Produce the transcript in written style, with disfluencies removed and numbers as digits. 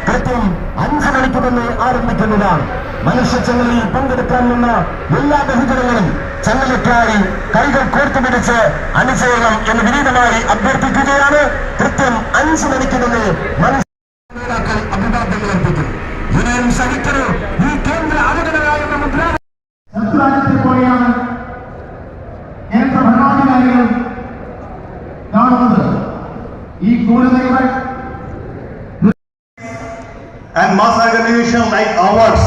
കൃത്യം 5 മണിക്ക് തന്നെ ആരംഭിക്കുന്നതാണ്. മനുഷ്യച്ചങ്ങലയിൽ പങ്കെടുക്കാൻ നിന്ന എല്ലാ ബഹുജനങ്ങളും ചങ്ങലയ്ക്കായി കൈകൾ കോർത്തുപിടിച്ച് അണിചേരണം എന്ന് വിനീതമായി അഭ്യർത്ഥിക്കുകയാണ്. കൃത്യം 5 മണിക്ക് തന്നെ നേതാക്കൾ അഭിവാദ്യങ്ങൾ അർപ്പിക്കും. ഇനിയും സഹിക്കരു ഈ കേന്ദ്ര അവഗണനായ ശത്രുരാജ്യത്തെ പോലെയാണ് കേന്ദ്ര ഭരണാധികാരികൾ കാണുന്നത്. ഈ ക്രൂരതയുടെ and mass organization like ours